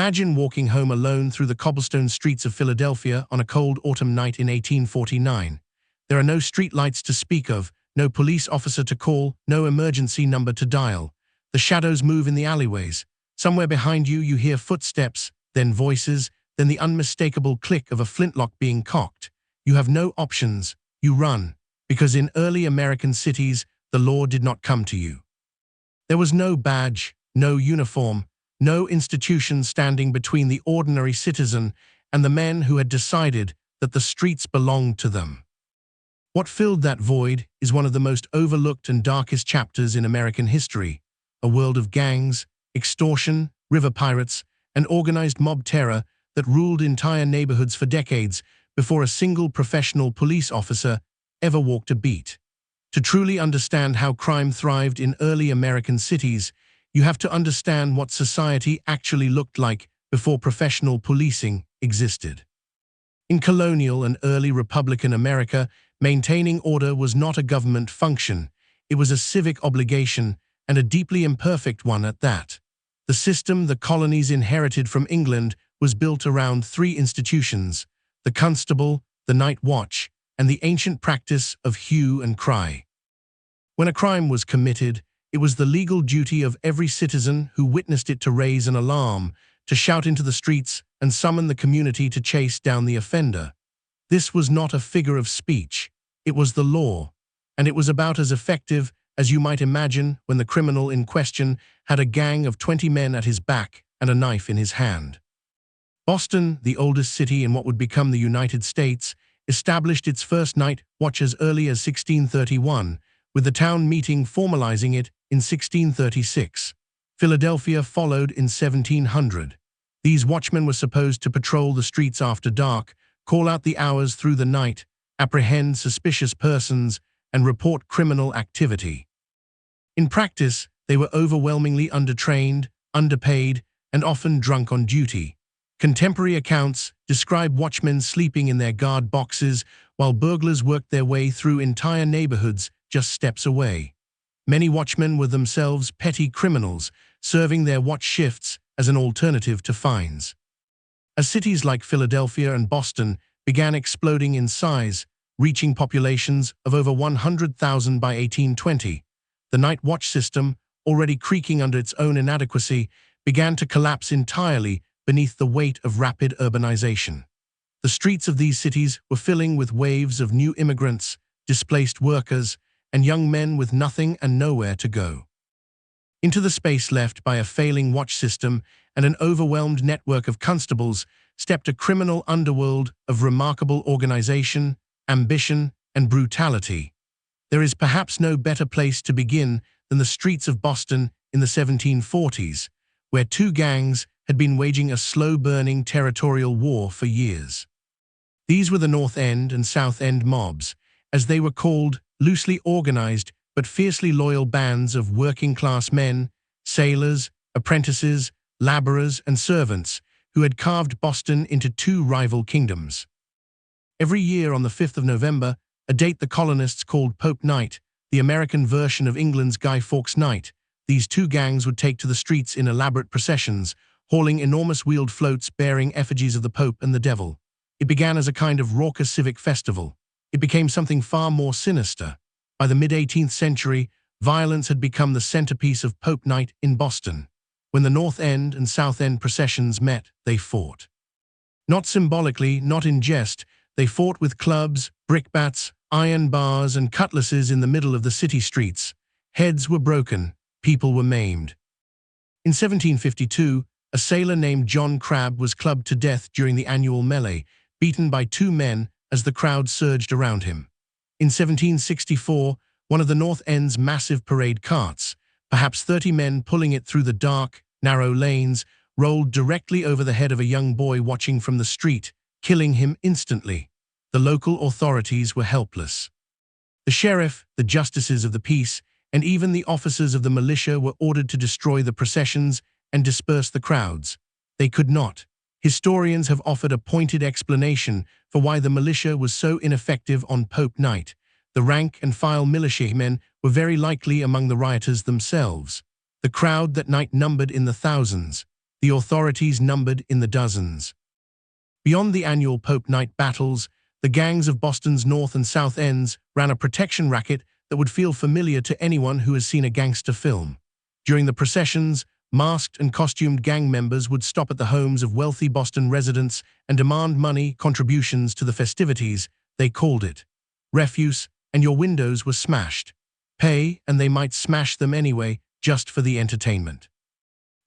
Imagine walking home alone through the cobblestone streets of Philadelphia on a cold autumn night in 1849. There are no streetlights to speak of, no police officer to call, no emergency number to dial. The shadows move in the alleyways. Somewhere behind you, you hear footsteps, then voices, then the unmistakable click of a flintlock being cocked. You have no options. You run, because in early American cities, the law did not come to you. There was no badge, no uniform, no institution standing between the ordinary citizen and the men who had decided that the streets belonged to them. What filled that void is one of the most overlooked and darkest chapters in American history, a world of gangs, extortion, river pirates, and organized mob terror that ruled entire neighborhoods for decades before a single professional police officer ever walked a beat. To truly understand how crime thrived in early American cities, you have to understand what society actually looked like before professional policing existed. In colonial and early Republican America, maintaining order was not a government function. It was a civic obligation, and a deeply imperfect one at that. The system the colonies inherited from England was built around three institutions: the constable, the night watch, and the ancient practice of hue and cry. When a crime was committed, it was the legal duty of every citizen who witnessed it to raise an alarm, to shout into the streets and summon the community to chase down the offender. This was not a figure of speech. It was the law, and it was about as effective as you might imagine when the criminal in question had a gang of 20 men at his back and a knife in his hand. Boston, the oldest city in what would become the United States, established its first night watch as early as 1631, with the town meeting formalizing it in 1636. Philadelphia followed in 1700. These watchmen were supposed to patrol the streets after dark, call out the hours through the night, apprehend suspicious persons, and report criminal activity. In practice, they were overwhelmingly undertrained, underpaid, and often drunk on duty. Contemporary accounts describe watchmen sleeping in their guard boxes while burglars worked their way through entire neighborhoods just steps away. Many watchmen were themselves petty criminals, serving their watch shifts as an alternative to fines. As cities like Philadelphia and Boston began exploding in size, reaching populations of over 100,000 by 1820, the night watch system, already creaking under its own inadequacy, began to collapse entirely beneath the weight of rapid urbanization. The streets of these cities were filling with waves of new immigrants, displaced workers, and young men with nothing and nowhere to go. Into the space left by a failing watch system and an overwhelmed network of constables stepped a criminal underworld of remarkable organization, ambition, and brutality. There is perhaps no better place to begin than the streets of Boston in the 1740s, where two gangs had been waging a slow-burning territorial war for years. These were the North End and South End mobs, as they were called, loosely organized but fiercely loyal bands of working-class men, sailors, apprentices, laborers, and servants who had carved Boston into two rival kingdoms. Every year on the 5th of November, a date the colonists called Pope Night, the American version of England's Guy Fawkes Night, these two gangs would take to the streets in elaborate processions, hauling enormous wheeled floats bearing effigies of the Pope and the Devil. It began as a kind of raucous civic festival. It became something far more sinister. By the mid-18th century, violence had become the centerpiece of Pope Night in Boston. When the North End and South End processions met, they fought. Not symbolically, not in jest, they fought with clubs, brickbats, iron bars, and cutlasses in the middle of the city streets. Heads were broken, people were maimed. In 1752, a sailor named John Crabbe was clubbed to death during the annual melee, beaten by two men as the crowd surged around him. In 1764, one of the North End's massive parade carts, perhaps 30 men pulling it through the dark, narrow lanes, rolled directly over the head of a young boy watching from the street, killing him instantly. The local authorities were helpless. The sheriff, the justices of the peace, and even the officers of the militia were ordered to destroy the processions and disperse the crowds. They could not. Historians have offered a pointed explanation for why the militia was so ineffective on Pope Night. The rank-and-file militiamen were very likely among the rioters themselves. The crowd that night numbered in the thousands. the authorities numbered in the dozens. Beyond the annual Pope Night battles, the gangs of Boston's North and South Ends ran a protection racket that would feel familiar to anyone who has seen a gangster film. During the processions, masked and costumed gang members would stop at the homes of wealthy Boston residents and demand money contributions to the festivities. They called it refuse, and your windows were smashed. Pay, and they might smash them anyway, just for the entertainment.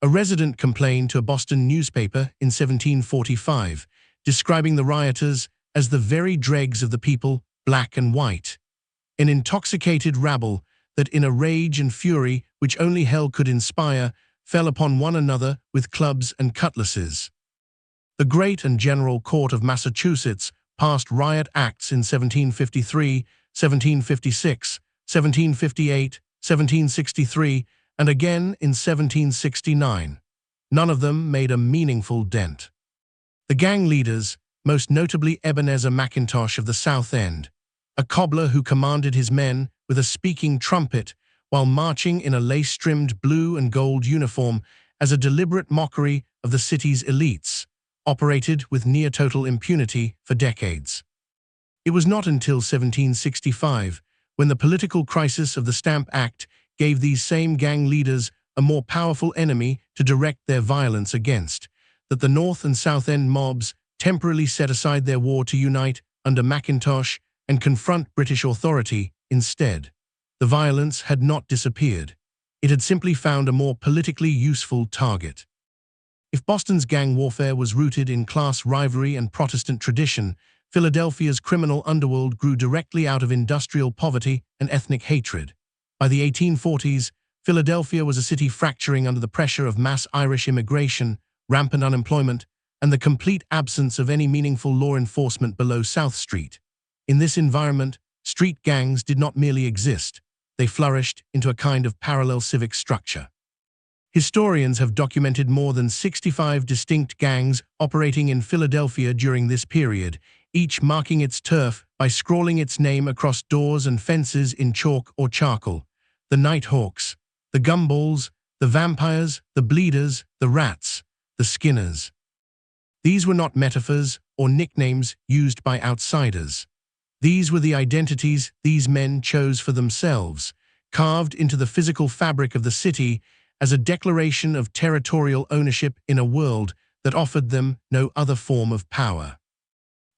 A resident complained to a Boston newspaper in 1745, describing the rioters as the very dregs of the people, black and white. An intoxicated rabble that, in a rage and fury which only hell could inspire, fell upon one another with clubs and cutlasses. The Great and General Court of Massachusetts passed riot acts in 1753, 1756, 1758, 1763, and again in 1769. None of them made a meaningful dent. The gang leaders, most notably Ebenezer McIntosh of the South End, a cobbler who commanded his men with a speaking trumpet while marching in a lace-trimmed blue and gold uniform as a deliberate mockery of the city's elites, operated with near-total impunity for decades. It was not until 1765, when the political crisis of the Stamp Act gave these same gang leaders a more powerful enemy to direct their violence against, that the North and South End mobs temporarily set aside their war to unite under McIntosh and confront British authority instead. The violence had not disappeared. It had simply found a more politically useful target. If Boston's gang warfare was rooted in class rivalry and Protestant tradition, Philadelphia's criminal underworld grew directly out of industrial poverty and ethnic hatred. By the 1840s, Philadelphia was a city fracturing under the pressure of mass Irish immigration, rampant unemployment, and the complete absence of any meaningful law enforcement below South Street. In this environment, street gangs did not merely exist, they flourished into a kind of parallel civic structure. Historians have documented more than 65 distinct gangs operating in Philadelphia during this period, each marking its turf by scrawling its name across doors and fences in chalk or charcoal. The Nighthawks, the Gumballs, the Vampires, the Bleeders, the Rats, the Skinners. These were not metaphors or nicknames used by outsiders. These were the identities these men chose for themselves, carved into the physical fabric of the city as a declaration of territorial ownership in a world that offered them no other form of power.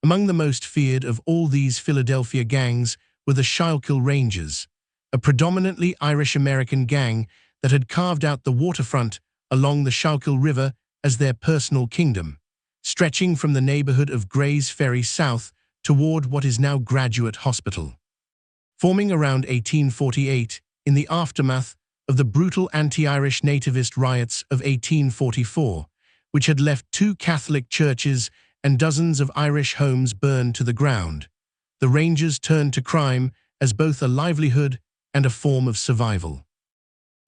Among the most feared of all these Philadelphia gangs were the Schuylkill Rangers, a predominantly Irish-American gang that had carved out the waterfront along the Schuylkill River as their personal kingdom, stretching from the neighborhood of Gray's Ferry south toward what is now Graduate Hospital. Forming around 1848, in the aftermath of the brutal anti-Irish nativist riots of 1844, which had left 2 Catholic churches and dozens of Irish homes burned to the ground, the Rangers turned to crime as both a livelihood and a form of survival.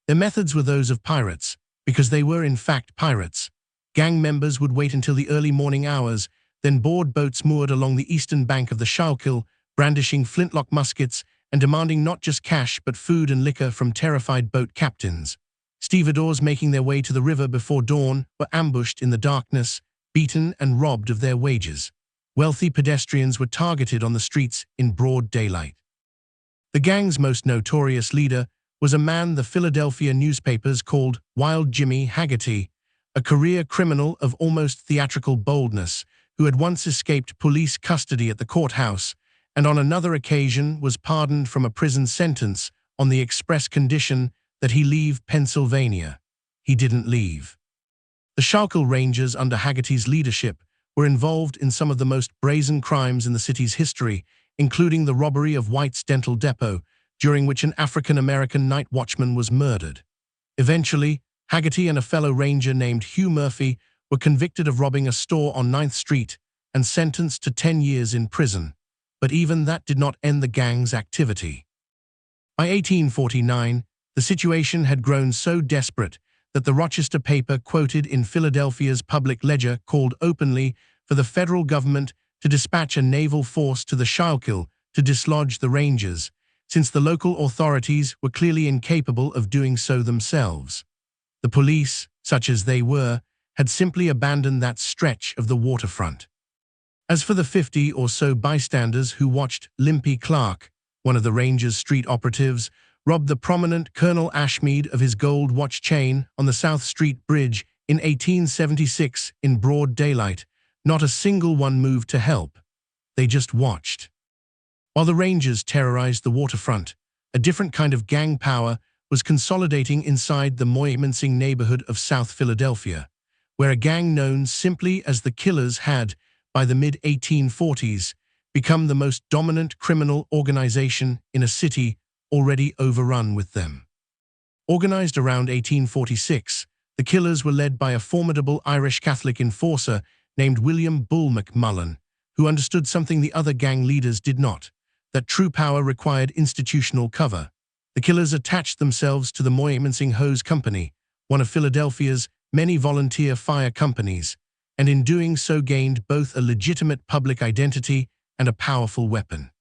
Their methods were those of pirates, because they were in fact pirates. Gang members would wait until the early morning hours, then board boats moored along the eastern bank of the Schuylkill, brandishing flintlock muskets and demanding not just cash but food and liquor from terrified boat captains. Stevedores making their way to the river before dawn were ambushed in the darkness, beaten and robbed of their wages. Wealthy pedestrians were targeted on the streets in broad daylight. The gang's most notorious leader was a man the Philadelphia newspapers called Wild Jimmy Haggerty, a career criminal of almost theatrical boldness who had once escaped police custody at the courthouse and on another occasion was pardoned from a prison sentence on the express condition that he leave Pennsylvania. He didn't leave. The Schuylkill Rangers under Haggerty's leadership were involved in some of the most brazen crimes in the city's history, including the robbery of White's Dental Depot, during which an African-American night watchman was murdered. Eventually, Haggerty and a fellow ranger named Hugh Murphy were convicted of robbing a store on 9th Street and sentenced to 10 years in prison. But even that did not end the gang's activity. By 1849, the situation had grown so desperate that the Rochester paper quoted in Philadelphia's Public Ledger called openly for the federal government to dispatch a naval force to the Schuylkill to dislodge the Rangers, since the local authorities were clearly incapable of doing so themselves. The police, such as they were, had simply abandoned that stretch of the waterfront. As for the 50 or so bystanders who watched Limpy Clark, one of the Rangers' street operatives, rob the prominent Colonel Ashmead of his gold watch chain on the South Street Bridge in 1876 in broad daylight, not a single one moved to help. They just watched. While the Rangers terrorized the waterfront, a different kind of gang power was consolidating inside the Moymansing neighborhood of South Philadelphia, where a gang known simply as the Killers had, by the mid-1840s, become the most dominant criminal organization in a city already overrun with them. Organized around 1846, the Killers were led by a formidable Irish Catholic enforcer named William Bull McMullen, who understood something the other gang leaders did not, that true power required institutional cover. The Killers attached themselves to the Moymansing Hose Company, one of Philadelphia's many volunteer fire companies, and in doing so gained both a legitimate public identity and a powerful weapon.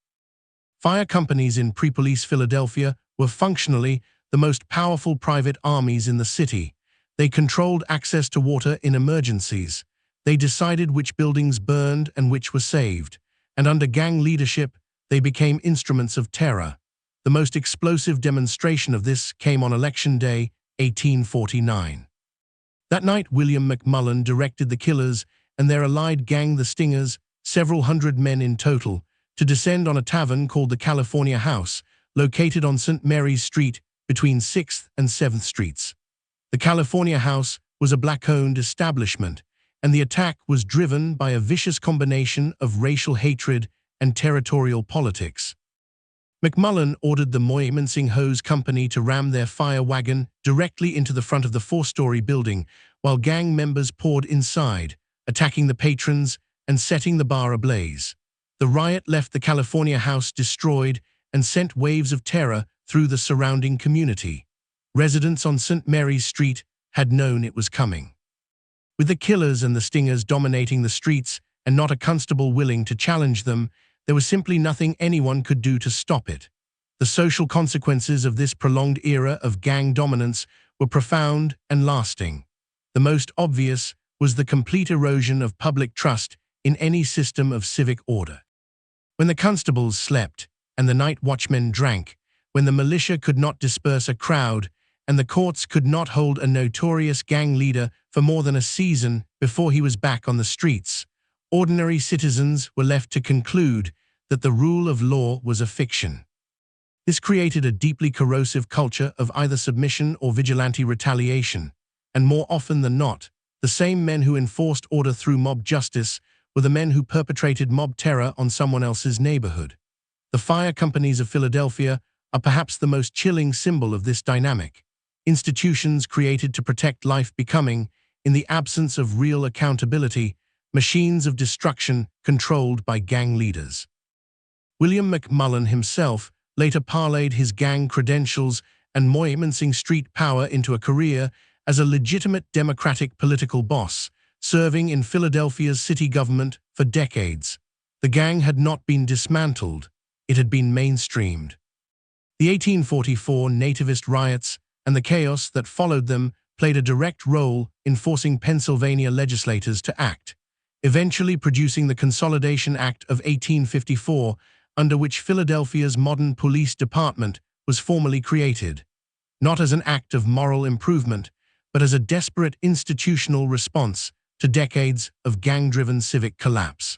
Fire companies in pre-police Philadelphia were functionally the most powerful private armies in the city. They controlled access to water in emergencies. They decided which buildings burned and which were saved, and under gang leadership, they became instruments of terror. The most explosive demonstration of this came on Election Day, 1849. That night, William McMullen directed the Killers and their allied gang, the Stingers, several hundred men in total, to descend on a tavern called the California House, located on St. Mary's Street between 6th and 7th Streets. The California House was a black-owned establishment, and the attack was driven by a vicious combination of racial hatred and territorial politics. McMullen ordered the Moymansing Hose Company to ram their fire wagon directly into the front of the four-story building, while gang members poured inside, attacking the patrons and setting the bar ablaze. The riot left the California House destroyed and sent waves of terror through the surrounding community. Residents on St. Mary's Street had known it was coming. With the Killers and the Stingers dominating the streets and not a constable willing to challenge them, there was simply nothing anyone could do to stop it. The social consequences of this prolonged era of gang dominance were profound and lasting. The most obvious was the complete erosion of public trust in any system of civic order. When the constables slept and the night watchmen drank, when the militia could not disperse a crowd and the courts could not hold a notorious gang leader for more than a season before he was back on the streets, ordinary citizens were left to conclude that the rule of law was a fiction. This created a deeply corrosive culture of either submission or vigilante retaliation, and more often than not, the same men who enforced order through mob justice were the men who perpetrated mob terror on someone else's neighborhood. The fire companies of Philadelphia are perhaps the most chilling symbol of this dynamic. Institutions created to protect life becoming, in the absence of real accountability, machines of destruction controlled by gang leaders. William McMullen himself later parlayed his gang credentials and Moymansing Street power into a career as a legitimate Democratic political boss, serving in Philadelphia's city government for decades. The gang had not been dismantled, it had been mainstreamed. The 1844 nativist riots and the chaos that followed them played a direct role in forcing Pennsylvania legislators to act, eventually producing the Consolidation Act of 1854, under which Philadelphia's modern police department was formally created, not as an act of moral improvement, but as a desperate institutional response to decades of gang-driven civic collapse.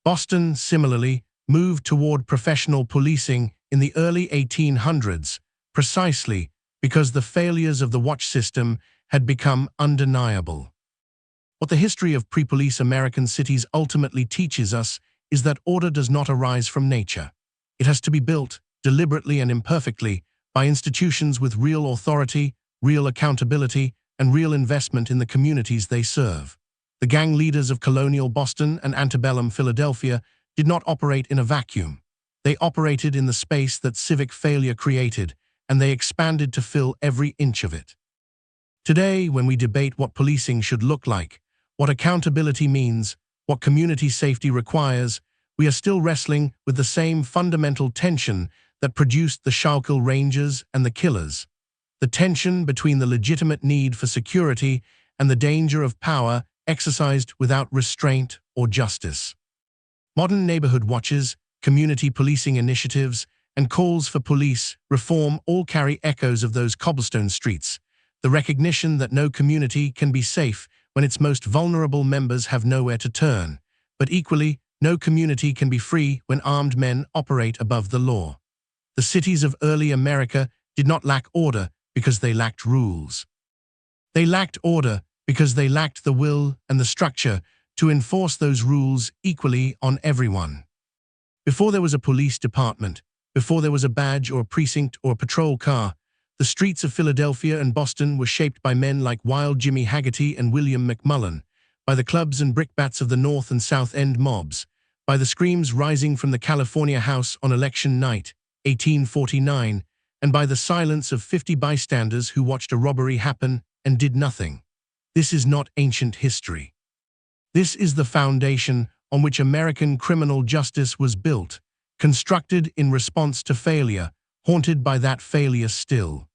Boston, similarly, moved toward professional policing in the early 1800s, precisely because the failures of the watch system had become undeniable. What the history of pre-police American cities ultimately teaches us is that order does not arise from nature. It has to be built, deliberately and imperfectly, by institutions with real authority, real accountability, and real investment in the communities they serve. The gang leaders of colonial Boston and antebellum Philadelphia did not operate in a vacuum. They operated in the space that civic failure created, and they expanded to fill every inch of it. Today, when we debate what policing should look like, what accountability means, what community safety requires, we are still wrestling with the same fundamental tension that produced the Schuylkill Rangers and the Killers. The tension between the legitimate need for security and the danger of power exercised without restraint or justice. Modern neighborhood watches, community policing initiatives, and calls for police reform all carry echoes of those cobblestone streets, the recognition that no community can be safe when its most vulnerable members have nowhere to turn, but equally, no community can be free when armed men operate above the law. The cities of early America did not lack order because they lacked rules. They lacked order because they lacked the will and the structure to enforce those rules equally on everyone. Before there was a police department, before there was a badge or a precinct or a patrol car, the streets of Philadelphia and Boston were shaped by men like Wild Jimmy Haggerty and William McMullen, by the clubs and brickbats of the North and South End mobs, by the screams rising from the California House on election night, 1849, and by the silence of 50 bystanders who watched a robbery happen and did nothing. This is not ancient history. This is the foundation on which American criminal justice was built, constructed in response to failure, haunted by that failure still.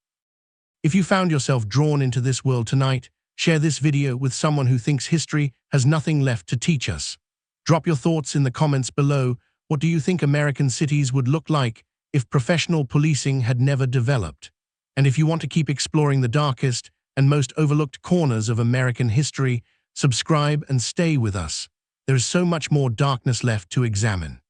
If you found yourself drawn into this world tonight, share this video with someone who thinks history has nothing left to teach us. Drop your thoughts in the comments below. What do you think American cities would look like if professional policing had never developed? And if you want to keep exploring the darkest and most overlooked corners of American history, subscribe and stay with us. There is so much more darkness left to examine.